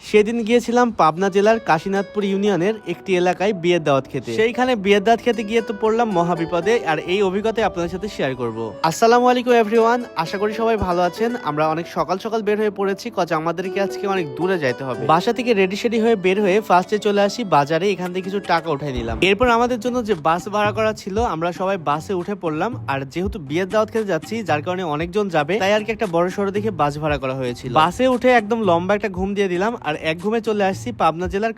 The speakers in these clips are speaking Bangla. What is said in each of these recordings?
সেদিন গিয়েছিলাম পাবনা জেলার কাশীনাথপুর ইউনিয়নের একটি এলাকায় বিয়ের দাওয়াত খেতে। সেইখানে বিয়ের দাওয়াত খেতে গিয়ে তো পড়লাম মহাবিপদে, আর এই অভিজ্ঞতা আপনাদের সাথে শেয়ার করব। আসসালামু আলাইকুম এভরিওয়ান, আশা করি সবাই ভালো আছেন। আমরা অনেক সকাল সকাল বের হয়ে পড়েছি, কজ আমাদেরকে আজকে অনেক দূরে যাইতে হবে। বাসা থেকে রেডি সেডি হয়ে বের হয়ে ফার্স্টে চলে আসি বাজারে, এখান থেকে কিছু টাকা উঠাই নিলাম। এরপর আমাদের জন্য যে বাস ভাড়া করা ছিল, আমরা সবাই বাসে উঠে পড়লাম। আর যেহেতু বিয়ের দাওয়াত খেতে যাচ্ছি, যার কারণে অনেকজন যাবে, তাই আর কি একটা বড় সড়ো দেখে বাস ভাড়া করা হয়েছিল। বাসে উঠে একদম লম্বা একটা ঘুম দিয়ে দিলাম, আর এক ঘুমে চলে আসছি পাবনা জেলার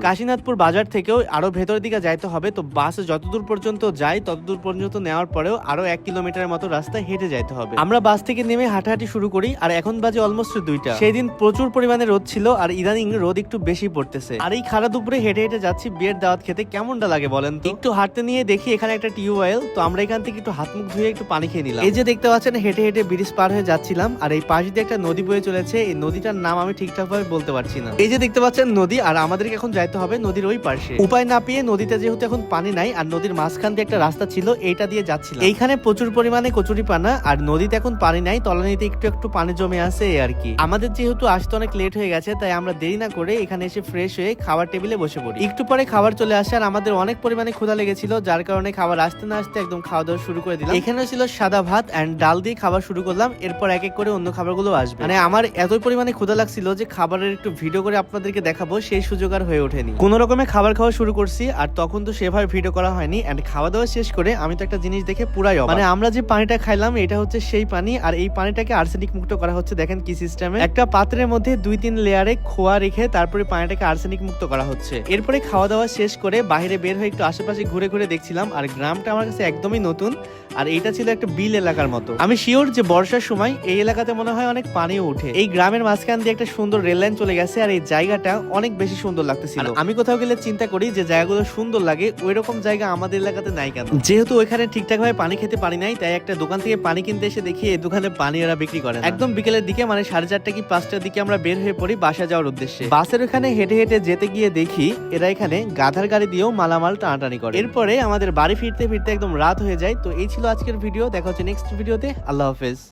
কাশীনাথপুর বাজার থেকেও আরো ভেতরের দিকে যাইতে হবে। তো বাসে যতদূর পর্যন্ত যাই ততদূর পর্যন্ত নেওয়ার পরেও আরো 1 কিলোমিটারের মতো রাস্তা হেঁটে যাইতে হবে। আমরা বাস থেকে নেমে হাঁটাহাঁটি শুরু করি, আর এখন বাজে অলমোস্ট 2টা। সেই দিন প্রচুর পরিমাণে রোদ ছিল, আর ইদানিং রোদ একটু বেশি পড়তেছে। আর এই খারাপ দুপুরে হেঁটে হেঁটে যাচ্ছি বিয়ের দাওয়াত খেতে, কেমনটা লাগে বলেন তো? একটু হাঁটতে নিয়ে দেখি এখানে একটা টিউবওয়েল, তো আমরা এখান থেকে একটু হাত মুখ ধুয়ে একটু পানি খেয়ে নিলাম। এই যে দেখতে পাচ্ছেন হেঁটে হেঁটে ব্রিজ পার হয়ে যাচ্ছিলাম, আর এই পাশ দিয়ে একটা নদী বয়ে চলেছে। এই নদীটার নাম আমি ঠিকঠাক ভাবে বলতে পারছি না। এই যে দেখতে পাচ্ছেন নদী, আর আমাদেরকে এখন যাইতে হবে নদীর ওই পাশে। উপায় না পেয়ে নদীতে যেহেতু এখন পানি নাই, আর নদীর মাঝখান দিয়ে একটা রাস্তা ছিল, এইটা দিয়ে যাচ্ছিলাম। এইখানে প্রচুর পরিমাণে কচুরি পানা, আর নদীতে এখন পানি নাই, তলানিতে একটু একটু পানি জমে আছে এই আর কি। আমাদের যেহেতু আসতে অনেক লেট হয়ে গেছে, তাই আমরা দেরি না করে এখানে এসে ফ্রেশ হয়ে খাবার টেবিলে বসে পড়ি। একটু পরে খাবার চলে আসে, আর আমাদের অনেক পরিমাণে ক্ষুধা লেগেছিল, যার কারণে খাবার আসতে না আসতে একদম খাওয়া দাওয়া শুরু করে দিলাম। এখানে ছিল সাদা ভাত এন্ড ডাল দিয়ে খাবার শুরু করলাম। এরপর এক এক করে অন্য খাবারগুলো আসবে। মানে আমার এতই পরিমাণে ক্ষুধা লাগছিল যে খাবারের একটু ভিডিও করে আপনাদেরকে দেখাবো, সেই সুযোগ আর হয়ে ওঠেনি। কোন রকমে খাবার খাওয়া শুরু করছি, আর তখন তো সেভাবে ভিডিও করা হয়নি। এন্ড খাওয়া দাওয়া শেষ করে আমি তো একটা জিনিস দেখে পুরাই অবাক। মানে আমরা যে পানিটা খাইলাম এটা হচ্ছে সেই পানি, আর এই পানিটাকে আর্সেনিক মুক্ত করা হচ্ছে। দেখেন কি সিস্টেমে, একটা পাত্রের মধ্যে 2-3 লেয়ারে খোয়া রেখে তারপরে পানিটাকে আর্সেনিক মুক্ত করা হচ্ছে। এরপরে খাওয়া দাওয়া শেষ করে বাইরে বের হয়ে একটু আশেপাশে ঘুরে ঘুরে দেখছিলাম, আর গ্রামটা আমার কাছে একদমই নতুন। আর এইটা ছিল একটা বিল এলাকার মতো। আমি শিওর যে বর্ষার সময় এই এলাকাতে মনে হয় অনেক পানিও উঠে। এই গ্রামের মাঝখান দিয়ে একটা সুন্দর রেল লাইন চলে গেছে, আর এই জায়গাটা অনেক বেশি সুন্দর লাগতেছিল। আমি কোথাও গেলে চিন্তা করি যে জায়গাগুলো সুন্দর লাগে, ওই রকম জায়গা আমাদের এলাকাতে নাই কেন? যেহেতু ওইখানে ঠিকঠাক ভাবে পানি খেতে পারি নাই, তাই একটা দোকান থেকে পানি কিনতে এসে দেখি এই দোকানে পানি এরা বিক্রি করে। একদম বিকেলের দিকে, মানে 4:30 কি 5টার দিকে আমরা বের হয়ে পড়ি বাসা যাওয়ার উদ্দেশ্যে। বাসের ওখানে হেঁটে হেঁটে যেতে গিয়ে দেখি এরা এখানে গাধার গাড়ি দিয়েও মালামাল টানাটানি করে। এরপরে আমাদের বাড়ি ফিরতে ফিরতে একদম রাত হয়ে যায়। তো এই ছিল আজকের ভিডিও, দেখা হচ্ছে নেক্সট ভিডিওতে। আল্লাহ হাফেজ।